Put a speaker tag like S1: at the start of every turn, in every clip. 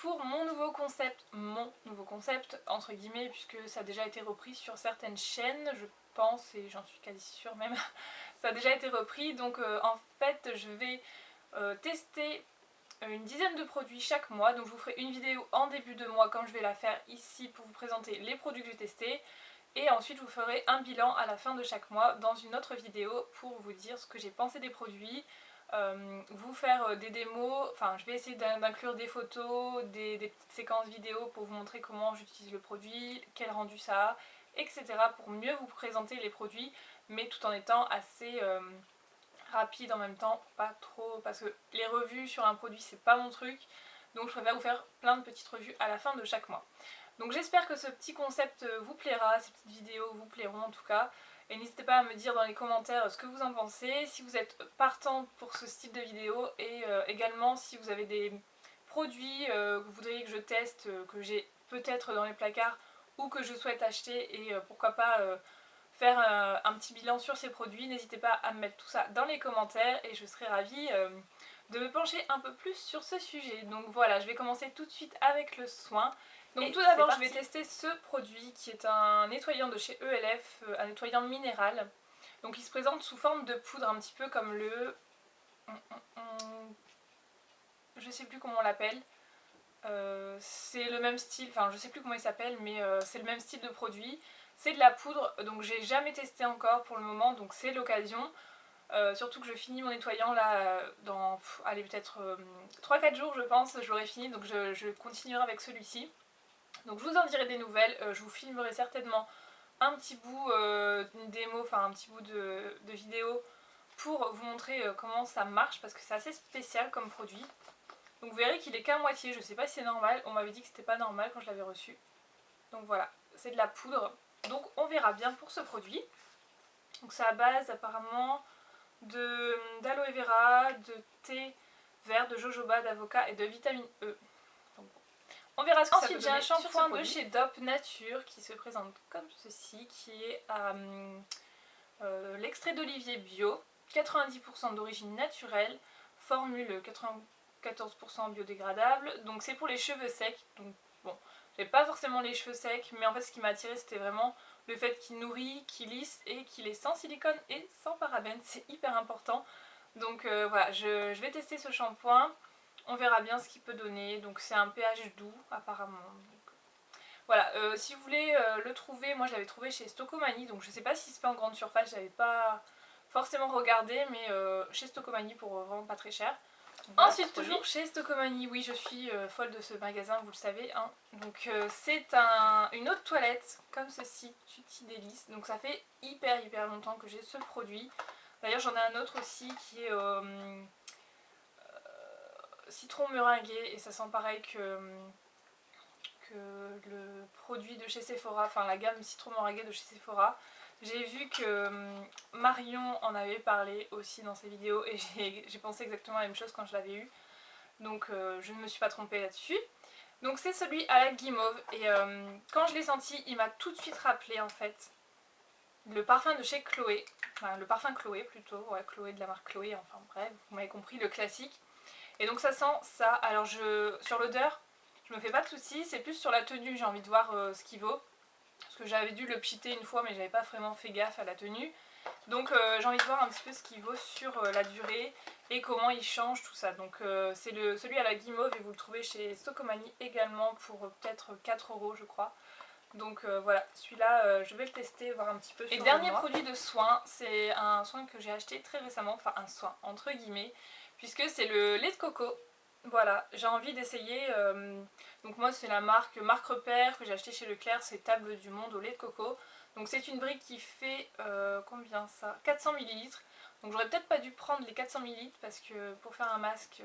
S1: pour mon nouveau concept entre guillemets, puisque ça a déjà été repris sur certaines chaînes, je pense, et j'en suis quasi sûre même, ça a déjà été repris. Donc en fait je vais tester une dizaine de produits chaque mois, donc je vous ferai une vidéo en début de mois comme je vais la faire ici pour vous présenter les produits que j'ai testés, et ensuite je vous ferai un bilan à la fin de chaque mois dans une autre vidéo pour vous dire ce que j'ai pensé des produits, vous faire des démos, enfin je vais essayer d'inclure des photos, des petites séquences vidéo pour vous montrer comment j'utilise le produit, quel rendu ça a, etc. pour mieux vous présenter les produits, mais tout en étant assez rapide en même temps, pas trop, parce que les revues sur un produit c'est pas mon truc, donc je préfère vous faire plein de petites revues à la fin de chaque mois. Donc j'espère que ce petit concept vous plaira, ces petites vidéos vous plairont en tout cas, et n'hésitez pas à me dire dans les commentaires ce que vous en pensez, si vous êtes partant pour ce style de vidéo, et également si vous avez des produits que vous voudriez que je teste, que j'ai peut-être dans les placards ou que je souhaite acheter, et pourquoi pas faire un petit bilan sur ces produits. N'hésitez pas à me mettre tout ça dans les commentaires et je serai ravie de me pencher un peu plus sur ce sujet. Donc voilà, je vais commencer tout de suite avec le soin. Donc tout d'abord je vais tester ce produit qui est un nettoyant de chez ELF, un nettoyant minéral. Donc il se présente sous forme de poudre, un petit peu comme le... je sais plus comment on l'appelle. C'est le même style, enfin je sais plus comment il s'appelle, mais c'est le même style de produit. C'est de la poudre, donc j'ai jamais testé encore pour le moment, donc c'est l'occasion. Surtout que je finis mon nettoyant là dans, allez, peut-être 3-4 jours je pense, je l'aurai fini, donc je continuerai avec celui-ci. Donc je vous en dirai des nouvelles, je vous filmerai certainement un petit bout, une démo, enfin un petit bout de vidéo pour vous montrer comment ça marche, parce que c'est assez spécial comme produit. Donc vous verrez qu'il est qu'à moitié, je sais pas si c'est normal, on m'avait dit que c'était pas normal quand je l'avais reçu. Donc voilà, c'est de la poudre, donc on verra bien pour ce produit. Donc c'est à base apparemment d'aloe vera, de thé vert, de jojoba, d'avocat et de vitamine E. Donc, on verra ce que ça peut donner. Ensuite j'ai un shampoing de chez Dop Nature qui se présente comme ceci, qui est à l'extrait d'olivier bio, 90% d'origine naturelle, formule 94% biodégradable, donc c'est pour les cheveux secs. Donc bon, j'ai pas forcément les cheveux secs, mais en fait ce qui m'a attiré c'était vraiment le fait qu'il nourrit, qu'il lisse et qu'il est sans silicone et sans parabènes, c'est hyper important. Donc voilà, je vais tester ce shampoing, on verra bien ce qu'il peut donner. Donc c'est un pH doux apparemment. Donc, voilà, si vous voulez le trouver, moi je l'avais trouvé chez Stocomanie, donc je sais pas si c'est fait en grande surface, j'avais pas forcément regardé, mais chez Stocomanie pour vraiment pas très cher. Voilà, ensuite toujours chez Stocomanie, oui je suis folle de ce magasin, vous le savez, hein. Donc c'est une eau de toilette comme ceci, Tutti Délice, donc ça fait hyper longtemps que j'ai ce produit. D'ailleurs j'en ai un autre aussi qui est citron meringué, et ça sent pareil que le produit de chez Sephora, enfin la gamme citron meringué de chez Sephora. J'ai vu que Marion en avait parlé aussi dans ses vidéos, et j'ai pensé exactement la même chose quand je l'avais eu. Donc je ne me suis pas trompée là-dessus. Donc c'est celui à la guimauve, et quand je l'ai senti, il m'a tout de suite rappelé en fait le parfum de chez Chloé. Enfin le parfum Chloé plutôt, ouais, Chloé, de la marque Chloé, enfin bref, vous m'avez compris, le classique. Et donc ça sent ça. Alors sur l'odeur, je me fais pas de soucis, c'est plus sur la tenue, j'ai envie de voir ce qu'il vaut. Parce que j'avais dû le pchiter une fois, mais j'avais pas vraiment fait gaffe à la tenue. Donc j'ai envie de voir un petit peu ce qu'il vaut sur la durée et comment il change tout ça. Donc c'est celui à la guimauve, et vous le trouvez chez Stocomanie également pour peut-être 4 € je crois. Donc voilà, celui-là je vais le tester, voir un petit peu sur le mois. Et dernier produit de soin, c'est un soin que j'ai acheté très récemment, enfin un soin entre guillemets, puisque c'est le lait de coco. Voilà, j'ai envie d'essayer, donc moi c'est la marque Repère que j'ai acheté chez Leclerc, c'est Table du Monde au lait de coco. Donc c'est une brique qui fait, combien ça, 400 ml. Donc j'aurais peut-être pas dû prendre les 400 ml parce que pour faire un masque,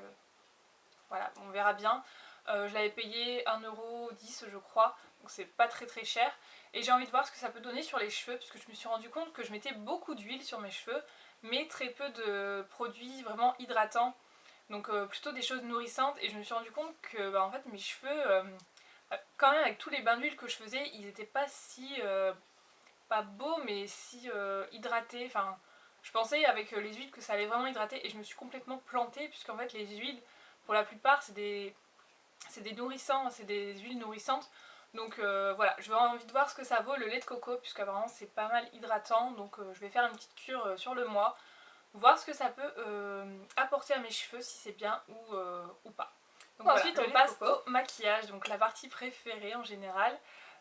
S1: voilà, on verra bien. Je l'avais payé 1,10 € je crois, donc c'est pas très cher. Et j'ai envie de voir ce que ça peut donner sur les cheveux, parce que je me suis rendu compte que je mettais beaucoup d'huile sur mes cheveux, mais très peu de produits vraiment hydratants. Donc plutôt des choses nourrissantes, et je me suis rendu compte que en fait mes cheveux, quand même avec tous les bains d'huile que je faisais, ils étaient pas si, pas beaux, mais si hydratés. Enfin, je pensais avec les huiles que ça allait vraiment hydrater, et je me suis complètement plantée, puisqu'en fait les huiles, pour la plupart, c'est des c'est des nourrissants, c'est des huiles nourrissantes. Donc voilà, je vais envie de voir ce que ça vaut le lait de coco, puisqu'apparemment c'est pas mal hydratant. Donc je vais faire une petite cure sur le mois, voir ce que ça peut apporter à mes cheveux, si c'est bien ou pas. Donc voilà, ensuite on passe au maquillage, donc la partie préférée en général.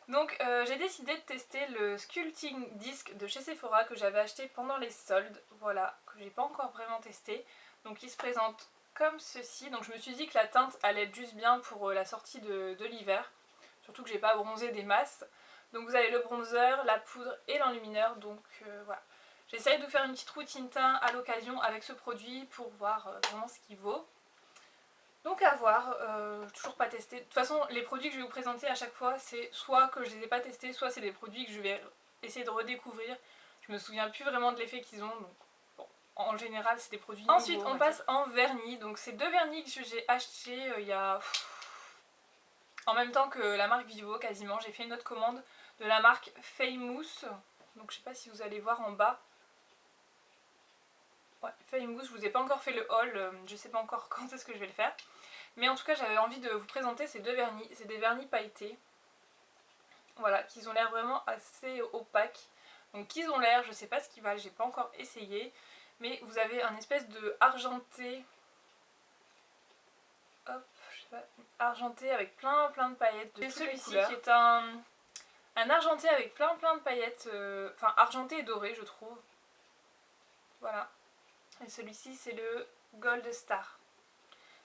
S1: Donc j'ai décidé de tester le Sculpting Disc de chez Sephora que j'avais acheté pendant les soldes, voilà, que j'ai pas encore vraiment testé. Donc il se présente comme ceci, donc je me suis dit que la teinte allait être juste bien pour la sortie de l'hiver. Surtout que j'ai pas bronzé des masses. Donc vous avez le bronzer, la poudre et l'enlumineur, donc voilà. J'essaye de faire une petite routine teint à l'occasion avec ce produit pour voir vraiment ce qu'il vaut. Donc à voir, toujours pas testé. De toute façon, les produits que je vais vous présenter à chaque fois, c'est soit que je les ai pas testés, soit c'est des produits que je vais essayer de redécouvrir. Je me souviens plus vraiment de l'effet qu'ils ont, donc bon, en général c'est des produits nouveaux. Ensuite on passe en vernis, donc c'est 2 vernis que j'ai achetés il y a... En même temps que la marque Vivo quasiment, j'ai fait une autre commande de la marque Famous. Donc je sais pas si vous allez voir en bas. Ouais, Famous, je vous ai pas encore fait le haul, je sais pas encore quand est-ce que je vais le faire. Mais en tout cas j'avais envie de vous présenter ces 2 vernis. C'est des vernis pailletés. Voilà, qui ont l'air vraiment assez opaques. Donc qu'ils ont l'air, je sais pas ce qu'ils valent, j'ai pas encore essayé. Mais vous avez un espèce de argenté. Hop, je sais pas, argenté avec plein de paillettes. Et celui-ci qui est un argenté avec plein de paillettes, enfin argenté et doré je trouve. Voilà. Et celui-ci c'est le Gold Star.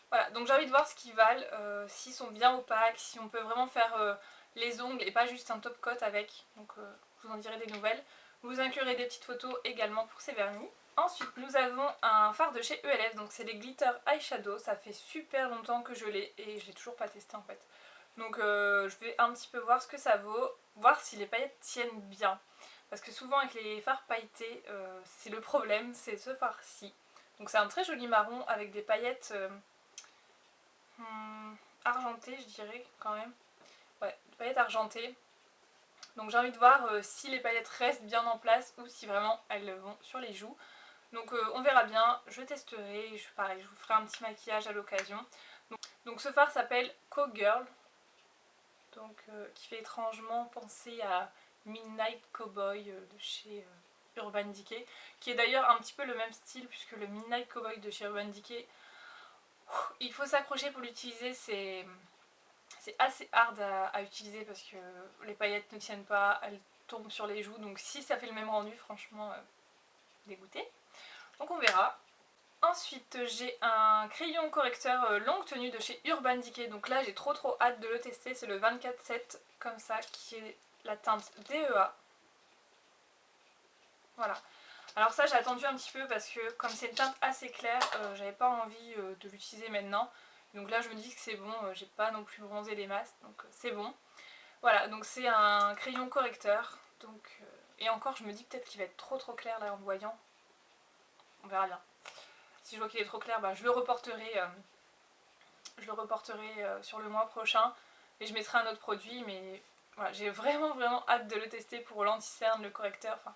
S1: Voilà, donc j'ai envie de voir ce qu'ils valent, s'ils sont bien opaques, si on peut vraiment faire les ongles et pas juste un top coat avec. Donc je vous en dirai des nouvelles. Vous inclurez des petites photos également pour ces vernis. Ensuite nous avons un fard de chez ELF, donc c'est les Glitter Eyeshadow. Ça fait super longtemps que je l'ai et je l'ai toujours pas testé en fait. Donc je vais un petit peu voir ce que ça vaut, voir si les paillettes tiennent bien. Parce que souvent avec les fards pailletés, c'est le problème, c'est ce fard-ci. Donc c'est un très joli marron avec des paillettes argentées je dirais quand même. Ouais, des paillettes argentées. Donc j'ai envie de voir si les paillettes restent bien en place ou si vraiment elles vont sur les joues. Donc on verra bien, je testerai, pareil je vous ferai un petit maquillage à l'occasion. Donc ce fard s'appelle Cowgirl. Donc qui fait étrangement penser à Midnight Cowboy de chez Urban Decay, qui est d'ailleurs un petit peu le même style puisque le Midnight Cowboy de chez Urban Decay, il faut s'accrocher pour l'utiliser, c'est assez hard à utiliser parce que les paillettes ne tiennent pas, elles tombent sur les joues, donc si ça fait le même rendu, franchement dégoûté. Donc on verra. Ensuite j'ai un crayon correcteur longue tenue de chez Urban Decay, donc là j'ai trop hâte de le tester, c'est le 24-7 comme ça qui est la teinte DEA. Voilà. Alors ça j'ai attendu un petit peu parce que comme c'est une teinte assez claire, j'avais pas envie de l'utiliser maintenant. Donc là je me dis que c'est bon, j'ai pas non plus bronzé les masses, donc c'est bon. Voilà, donc c'est un crayon correcteur. Donc, et encore je me dis peut-être qu'il va être trop clair là en le voyant. On verra bien. Si je vois qu'il est trop clair, bah, je le reporterai sur le mois prochain et je mettrai un autre produit, mais voilà, j'ai vraiment hâte de le tester pour l'anti-cerne, le correcteur. Enfin,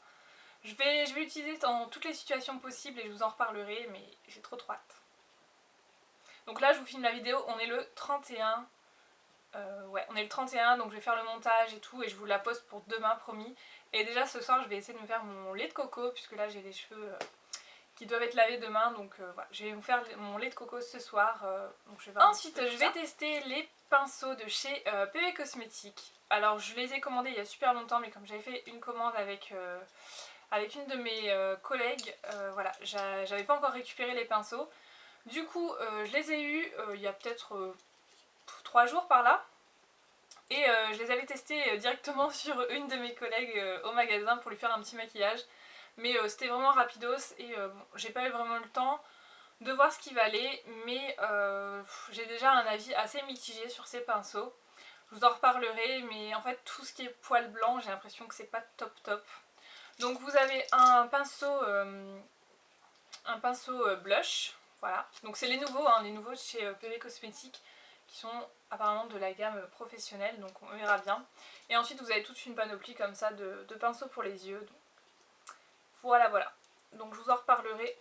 S1: je vais l'utiliser dans toutes les situations possibles et je vous en reparlerai, mais j'ai trop hâte. Donc là je vous filme la vidéo, on est le 31. Ouais, on est le 31, donc je vais faire le montage et tout et je vous la poste pour demain promis. Et déjà ce soir je vais essayer de me faire mon lait de coco puisque là j'ai les cheveux qui doivent être lavés demain, donc voilà, je vais vous faire mon lait de coco ce soir. Donc ensuite je vais tester les pinceaux de chez PV Cosmétiques. Alors je les ai commandés il y a super longtemps, mais comme j'avais fait une commande avec une de mes collègues, voilà, j'avais pas encore récupéré les pinceaux. Du coup je les ai eus il y a peut-être 3 jours par là. Et je les avais testés directement sur une de mes collègues au magasin pour lui faire un petit maquillage. Mais c'était vraiment rapidos et bon, j'ai pas eu vraiment le temps de voir ce qu'il valait. Mais j'ai déjà un avis assez mitigé sur ces pinceaux. Je vous en reparlerai, mais en fait tout ce qui est poil blanc, j'ai l'impression que c'est pas top. Donc vous avez un pinceau blush. Voilà, donc c'est les nouveaux, hein, les nouveaux de chez PV Cosmétiques qui sont apparemment de la gamme professionnelle, donc on verra bien. Et ensuite vous avez toute une panoplie comme ça de pinceaux pour les yeux. Donc, voilà. Donc je vous en reparlerai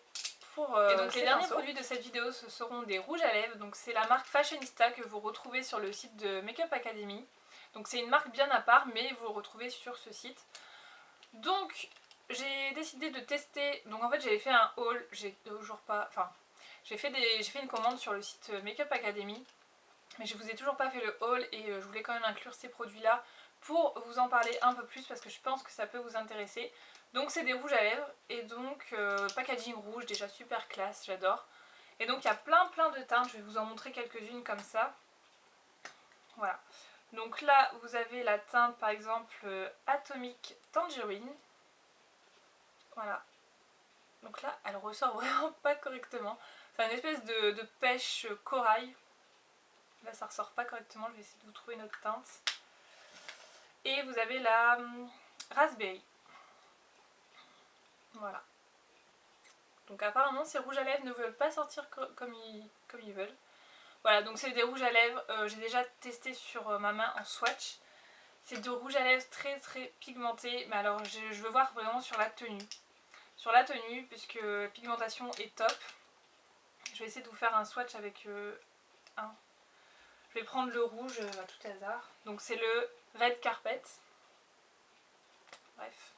S1: pour Et donc les derniers produits de cette vidéo ce seront des rouges à lèvres. Donc c'est la marque Fashionista que vous retrouvez sur le site de Makeup Academy. Donc c'est une marque bien à part mais vous le retrouvez sur ce site. Donc j'ai décidé de tester, donc en fait j'avais fait un haul, j'ai toujours pas, enfin j'ai fait une commande sur le site Makeup Academy, mais je vous ai toujours pas fait le haul et je voulais quand même inclure ces produits là pour vous en parler un peu plus parce que je pense que ça peut vous intéresser. Donc c'est des rouges à lèvres et donc packaging rouge, déjà super classe, j'adore. Et donc il y a plein de teintes, je vais vous en montrer quelques-unes comme ça. Voilà. Donc là vous avez la teinte par exemple Atomic Tangerine. Voilà. Donc là elle ressort vraiment pas correctement. C'est une espèce de pêche corail. Là ça ressort pas correctement, je vais essayer de vous trouver une autre teinte. Et vous avez la raspberry. Voilà. Donc apparemment ces rouges à lèvres ne veulent pas sortir comme ils veulent. Voilà, donc c'est des rouges à lèvres, j'ai déjà testé sur ma main en swatch. C'est des rouges à lèvres très pigmentés, mais alors je veux voir vraiment sur la tenue. Sur la tenue, puisque la pigmentation est top. Je vais essayer de vous faire un swatch avec un. Je vais prendre le rouge à tout hasard. Donc c'est le Red Carpet. Bref.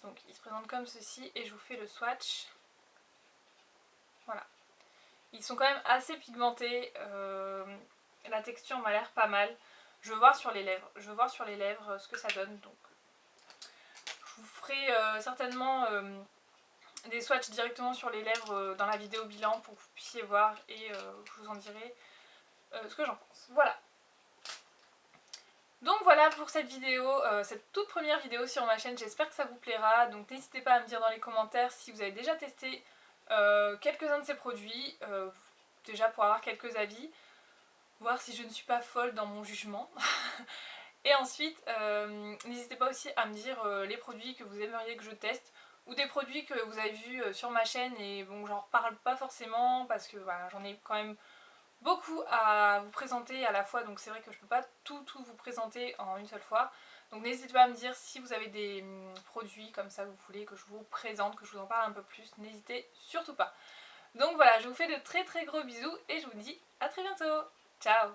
S1: Donc il se présente comme ceci et je vous fais le swatch. Voilà. Ils sont quand même assez pigmentés. La texture m'a l'air pas mal. Je veux voir sur les lèvres. Je veux voir sur les lèvres ce que ça donne. Donc je vous ferai certainement des swatchs directement sur les lèvres dans la vidéo bilan pour que vous puissiez voir et je vous en dirai ce que j'en pense. Voilà. Donc voilà pour cette vidéo, cette toute première vidéo sur ma chaîne, j'espère que ça vous plaira. Donc n'hésitez pas à me dire dans les commentaires si vous avez déjà testé quelques-uns de ces produits, déjà pour avoir quelques avis, voir si je ne suis pas folle dans mon jugement. Et ensuite, n'hésitez pas aussi à me dire les produits que vous aimeriez que je teste, ou des produits que vous avez vus sur ma chaîne et bon j'en reparle pas forcément parce que voilà, j'en ai quand même beaucoup à vous présenter à la fois, donc c'est vrai que je peux pas tout vous présenter en une seule fois. Donc n'hésitez pas à me dire si vous avez des produits comme ça que vous voulez que je vous présente, que je vous en parle un peu plus, n'hésitez surtout pas. Donc voilà, je vous fais de très gros bisous et je vous dis à très bientôt. Ciao!